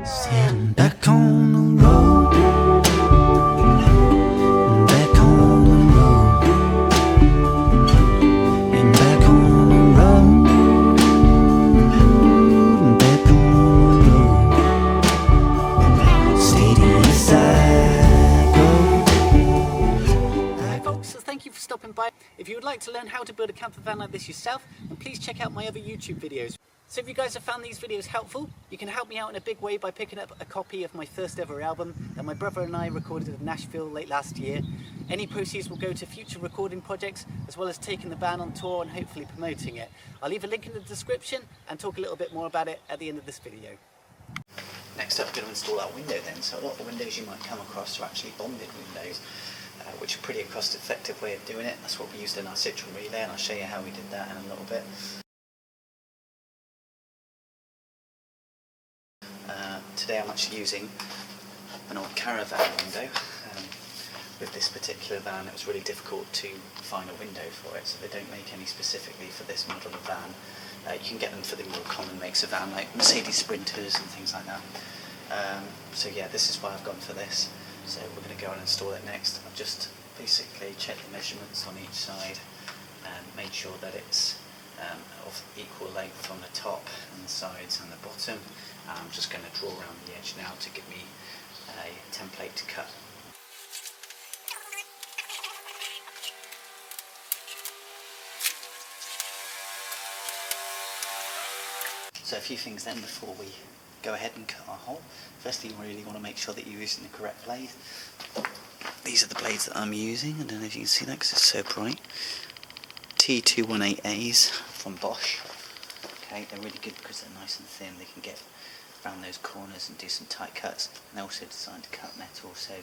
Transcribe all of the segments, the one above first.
Sitting back on the road, back on the road, and back on the road, and back on the road. Stadium side road. Hi folks, so thank you for stopping by. If you would like to learn how to build a camper van like this yourself, then please check out my other YouTube videos. So if you guys have found these videos helpful, you can help me out in a big way by picking up a copy of my first ever album that my brother and I recorded in Nashville late last year. Any proceeds will go to future recording projects, as well as taking the band on tour and hopefully promoting it. I'll leave a link in the description and talk a little bit more about it at the end of this video. Next up, I'm going to install our window then. So a lot of the windows you might come across are actually bonded windows, which are pretty cost-effective way of doing it. That's what we used in our Citroen Relay, and I'll show you how we did that in a little bit. Today I'm actually using an old caravan window. With this particular van it was really difficult to find a window for it, so they don't make any specifically for this model of van. You can get them for the more common makes of van like Mercedes Sprinters and things like that. So yeah, this is why I've gone for this. So we're going to go and install it next. I've just basically checked the measurements on each side and made sure that it's of equal length on the top and the sides and the bottom. I'm just going to draw around the edge now to give me a template to cut. So a few things then before we go ahead and cut our hole. Firstly, you really want to make sure that you're using the correct blade. These are the blades that I'm using. I don't know if you can see that because it's so bright. T218As from Bosch. Okay, they're really good because they're nice and thin. They can get around those corners and do some tight cuts. And they're also designed to cut metal, so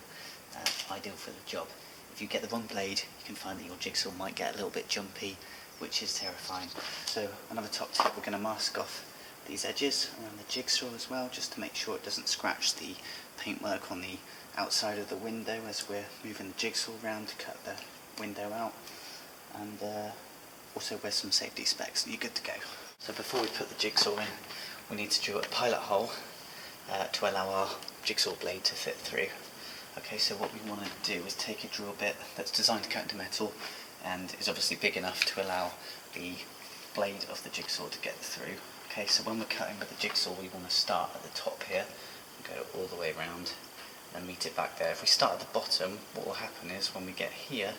ideal for the job. If you get the wrong blade, you can find that your jigsaw might get a little bit jumpy, which is terrifying. So another top tip, we're going to mask off these edges around the jigsaw as well, just to make sure it doesn't scratch the paintwork on the outside of the window as we're moving the jigsaw around to cut the window out. And also wear some safety specs and you're good to go. So before we put the jigsaw in, we need to drill a pilot hole to allow our jigsaw blade to fit through. Okay, so what we want to do is take a drill bit that's designed to cut into metal and is obviously big enough to allow the blade of the jigsaw to get through. Okay, so when we're cutting with the jigsaw, we want to start at the top here and go all the way around and meet it back there. If we start at the bottom, what will happen is when we get here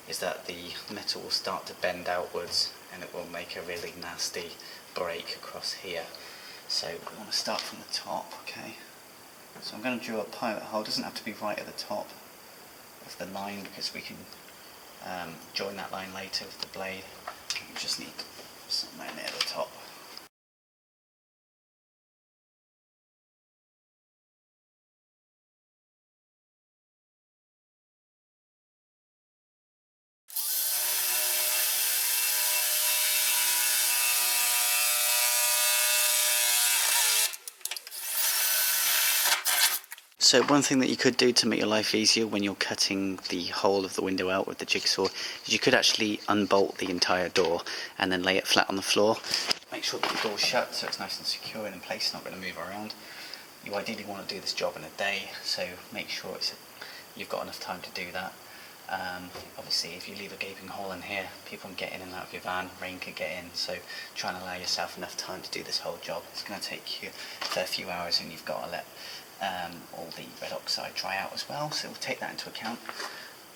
is that the metal will start to bend outwards and it will make a really nasty break across here. So we want to start from the top, okay? So I'm going to drill a pilot hole. It doesn't have to be right at the top of the line because we can join that line later with the blade. We just need somewhere near the top. So one thing that you could do to make your life easier when you're cutting the hole of the window out with the jigsaw is you could actually unbolt the entire door and then lay it flat on the floor. Make sure that the door's shut so it's nice and secure and in place, not going to move around. You ideally want to do this job in a day, so make sure you've got enough time to do that. Obviously if you leave a gaping hole in here, people can get in and out of your van, rain could get in, so try and allow yourself enough time to do this whole job. It's going to take you a fair few hours and you've got to let all the red oxide dry out as well, so we'll take that into account.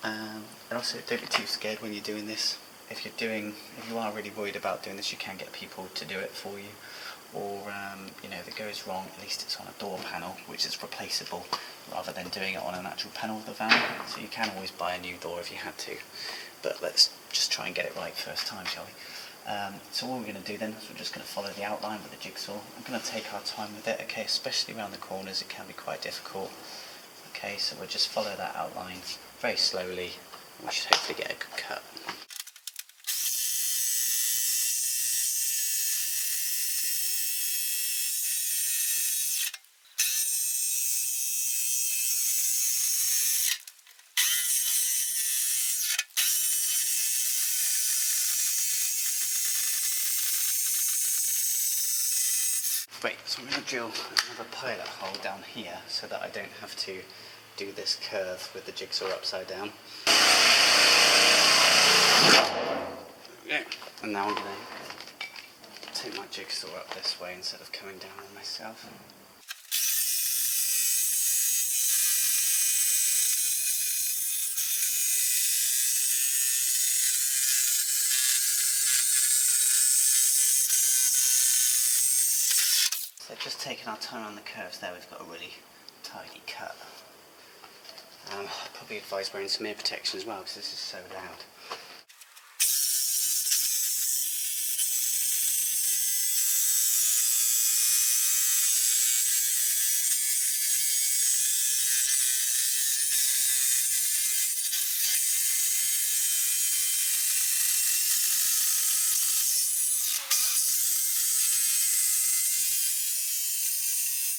And also don't be too scared when you're doing this. If you are really worried about doing this, you can get people to do it for you, or you know, if it goes wrong, at least it's on a door panel which is replaceable rather than doing it on an actual panel of the van. So you can always buy a new door if you had to, but let's just try and get it right first time, shall we? So what we're going to do then is we're just going to follow the outline with the jigsaw. I'm going to take our time with it, okay, especially around the corners it can be quite difficult. Okay, so we'll just follow that outline very slowly and we should hopefully get a good cut. Great, so I'm going to drill another pilot hole down here so that I don't have to do this curve with the jigsaw upside down. Yeah. And now I'm going to take my jigsaw up this way instead of coming down on myself. So just taking our time on the curves there, we've got a really tidy cut. I'd probably advise wearing some ear protection as well because this is so loud.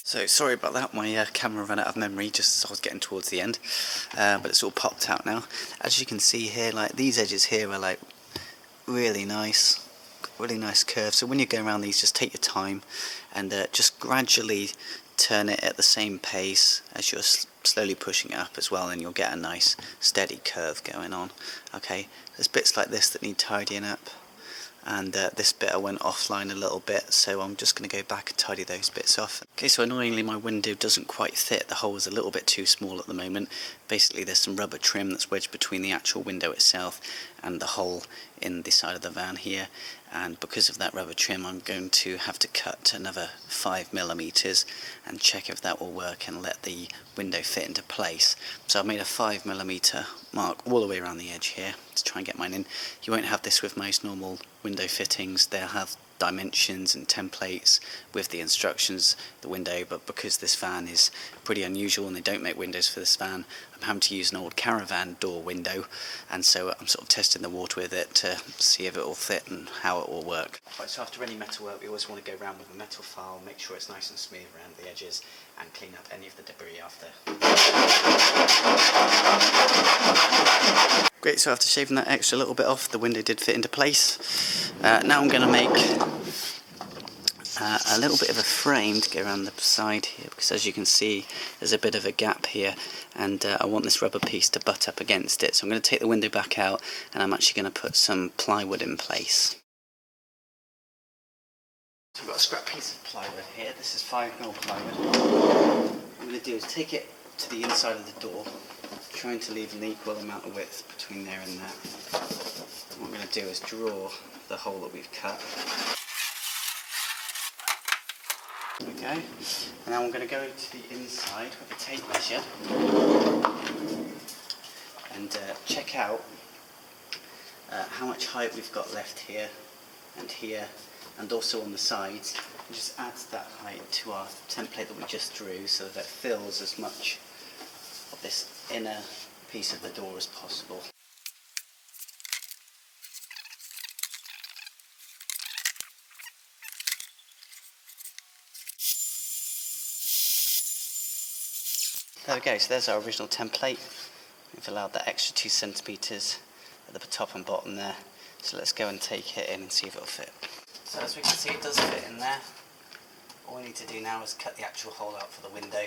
So sorry about that, my camera ran out of memory just as I was getting towards the end, but it's all popped out now. As you can see here, like these edges here are like really nice curves. So when you go around these, just take your time and just gradually turn it at the same pace as you're slowly pushing it up as well, and you'll get a nice steady curve going on. Okay, there's bits like this that need tidying up. And this bit I went offline a little bit, so I'm just going to go back and tidy those bits off. Okay, so annoyingly my window doesn't quite fit, the hole is a little bit too small at the moment. Basically there's some rubber trim that's wedged between the actual window itself and the hole in the side of the van here, and because of that rubber trim I'm going to have to cut another 5mm and check if that will work and let the window fit into place. So I've made a 5mm mark all the way around the edge here to try and get mine in. You won't have this with most normal window fittings. They'll have dimensions and templates with the instructions, the window, but because this van is pretty unusual and they don't make windows for this van, I'm having to use an old caravan door window, and so I'm sort of testing the water with it to see if it will fit and how it will work. Right, so after any metal work we always want to go around with a metal file, make sure it's nice and smooth around the edges and clean up any of the debris after. Great, so after shaving that extra little bit off, the window did fit into place. Now I'm going to make a little bit of a frame to go around the side here, because as you can see there's a bit of a gap here, and I want this rubber piece to butt up against it. So I'm going to take the window back out and I'm actually going to put some plywood in place. So I've got a scrap piece of plywood here. This is 5mm plywood. What I'm going to do is take it to the inside of the door, trying to leave an equal amount of width between there and that. And what I'm going to do is draw the hole that we've cut. Okay, and now I'm going to go to the inside with a tape measure and check out how much height we've got left here and also on the sides, and just add that height to our template that we just drew so that it fills as much of this inner piece of the door as possible. There we go, so there's our original template. We've allowed that extra 2 centimetres at the top and bottom there. So let's go and take it in and see if it'll fit. So as we can see, it does fit in there. All we need to do now is cut the actual hole out for the window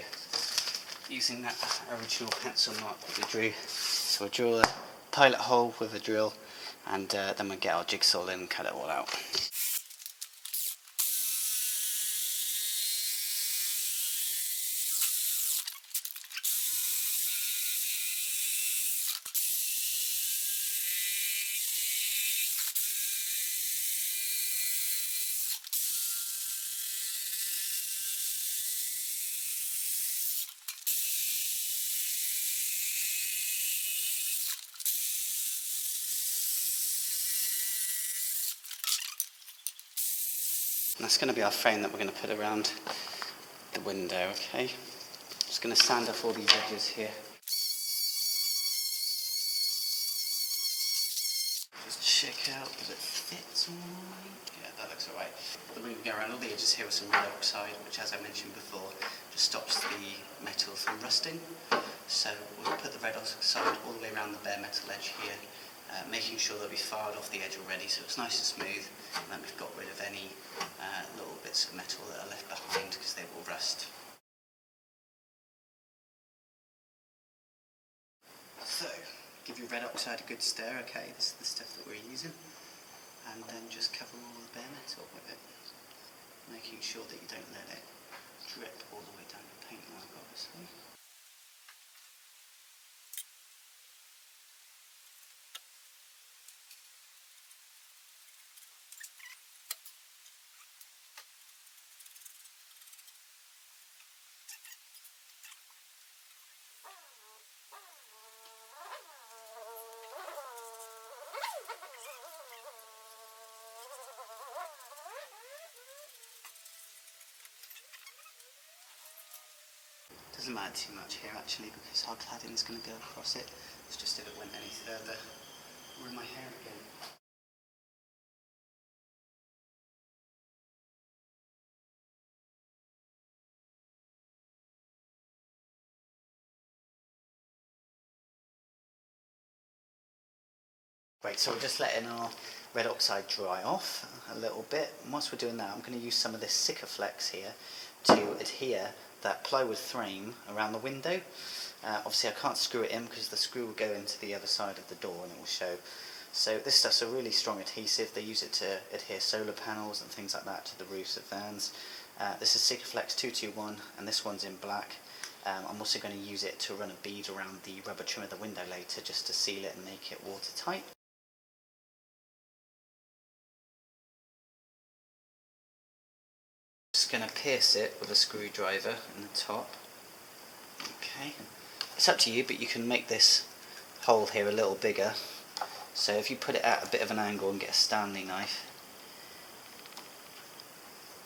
using that original pencil mark that we drew. So we'll draw a pilot hole with a drill, and then we'll get our jigsaw in and cut it all out. And that's going to be our frame that we're going to put around the window, okay? Just going to sand off all these edges here. Just check out if it fits alright. Yeah, that looks alright. Then we can go around all the edges here with some red oxide, which, as I mentioned before, just stops the metal from rusting. So we'll put the red oxide all the way around the bare metal edge here, making sure that we filed off the edge already so it's nice and smooth, and then we've got rid of any little bits of metal that are left behind because they will rust. So, give your red oxide a good stir, okay, this is the stuff that we're using, and then just cover all the bare metal with it, making sure that you don't let it drip all the way down the paintwork, obviously. Doesn't matter too much here actually because our cladding is going to go across it. It's just if it went any further, ruin my hair again. Great, so we're just letting our red oxide dry off a little bit. And whilst we're doing that, I'm going to use some of this Sikaflex here to adhere that plywood frame around the window. Obviously I can't screw it in because the screw will go into the other side of the door and it will show. So this stuff's a really strong adhesive. They use it to adhere solar panels and things like that to the roofs of vans. This is Sikaflex 221 and this one's in black. I'm also going to use it to run a bead around the rubber trim of the window later just to seal it and make it watertight. Just going to pierce it with a screwdriver in the top. Okay, it's up to you, but you can make this hole here a little bigger. So if you put it at a bit of an angle and get a Stanley knife,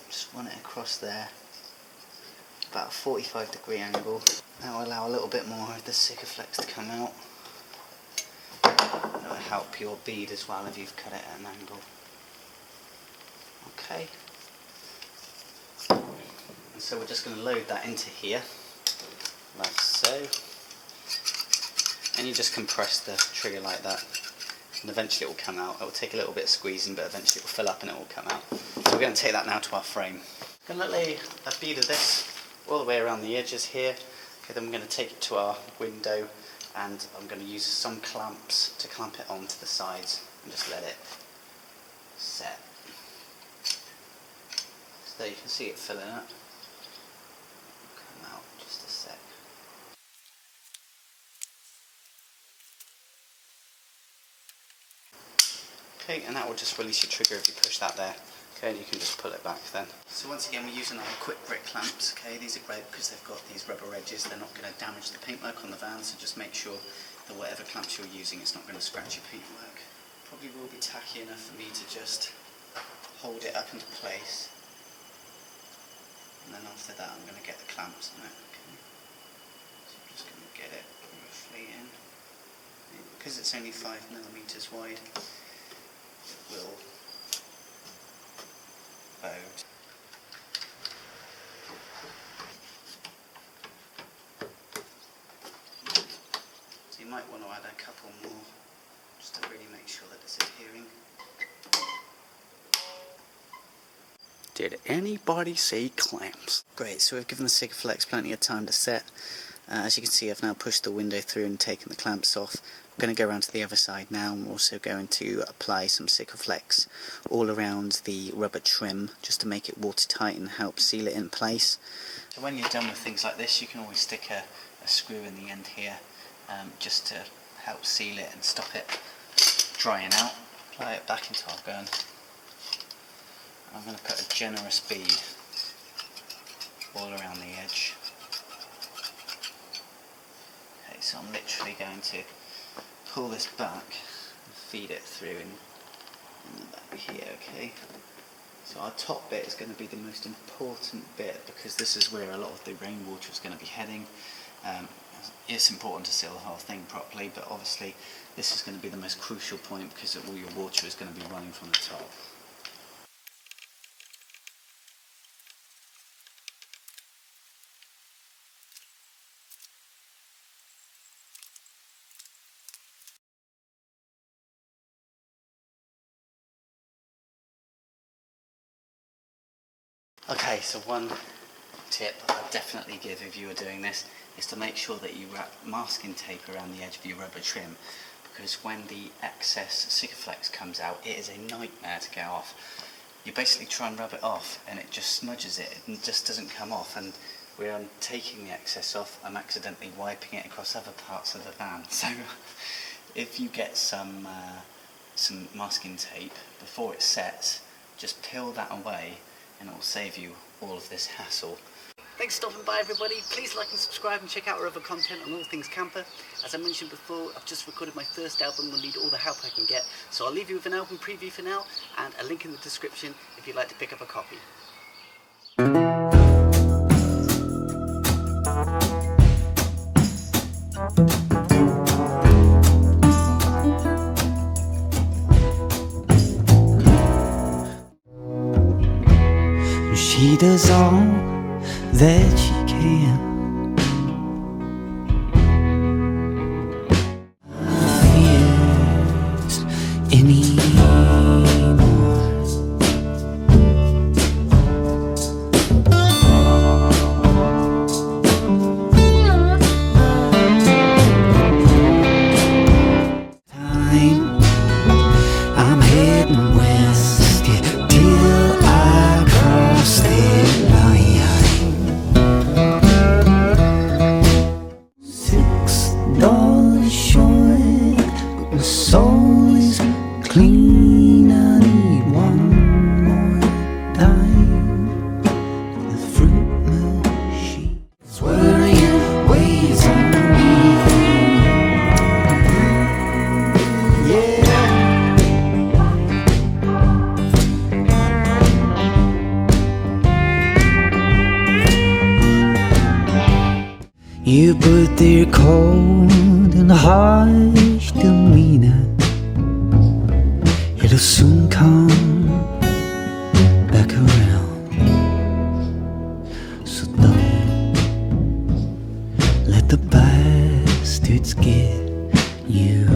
just run it across there, about a 45-degree angle. That will allow a little bit more of the Sikaflex to come out. That will help your bead as well if you've cut it at an angle. Okay. And so we're just going to load that into here, like so. And you just compress the trigger like that. And eventually it will come out. It will take a little bit of squeezing, but eventually it will fill up and it will come out. So we're going to take that now to our frame. I'm going to lay a bead of this all the way around the edges here. Okay, then we're going to take it to our window and I'm going to use some clamps to clamp it onto the sides and just let it set. So there you can see it filling up. Come out just a sec. Okay, and that will just release your trigger if you push that there. Okay, and you can just pull it back then. So once again we're using our quick grip clamps. Okay, these are great because they've got these rubber edges. They're not going to damage the paintwork on the van, so just make sure that whatever clamps you're using, it's not going to scratch your paintwork. Probably will be tacky enough for me to just hold it up into place. And then after that I'm going to get the clamps on it. Okay. So I'm just going to get it roughly in. Because it's only 5mm wide, it will bowed. So you might want to add a couple more just to really make sure that it's adhering. Did anybody say clamps? Great, so we've given the Sikaflex plenty of time to set. As you can see, I've now pushed the window through and taken the clamps off. I'm going to go around to the other side now. I'm also going to apply some Sikaflex all around the rubber trim just to make it watertight and help seal it in place. So when you're done with things like this, you can always stick a screw in the end here just to help seal it and stop it drying out. Apply it back into our gun. I'm going to put a generous bead all around the edge. Okay, so I'm literally going to pull this back and feed it through in the back here, okay? So our top bit is going to be the most important bit because this is where a lot of the rainwater is going to be heading. It's important to seal the whole thing properly, but obviously this is going to be the most crucial point because all your water is going to be running from the top. Okay, so one tip I'd definitely give if you were doing this is to make sure that you wrap masking tape around the edge of your rubber trim, because when the excess Sikaflex comes out, it is a nightmare to get off. You basically try and rub it off and it just smudges it and just doesn't come off, and when I'm taking the excess off, I'm accidentally wiping it across other parts of the van. So if you get some masking tape before it sets, just peel that away and it will save you all of this hassle. Thanks for stopping by, everybody. Please like and subscribe and check out our other content on all things camper. As I mentioned before, I've just recorded my first album and will need all the help I can get, so I'll leave you with an album preview for now and a link in the description if you'd like to pick up a copy. She does all that she can. Fears anymore. Time, I'm heading west, yeah, till I cross that $6 short, but my soul is clean. I need one more dime. The fruit machine swirling waves on me. Yeah. You put their cold and harsh demeanor, it'll soon come back around. So don't let the bastards get you.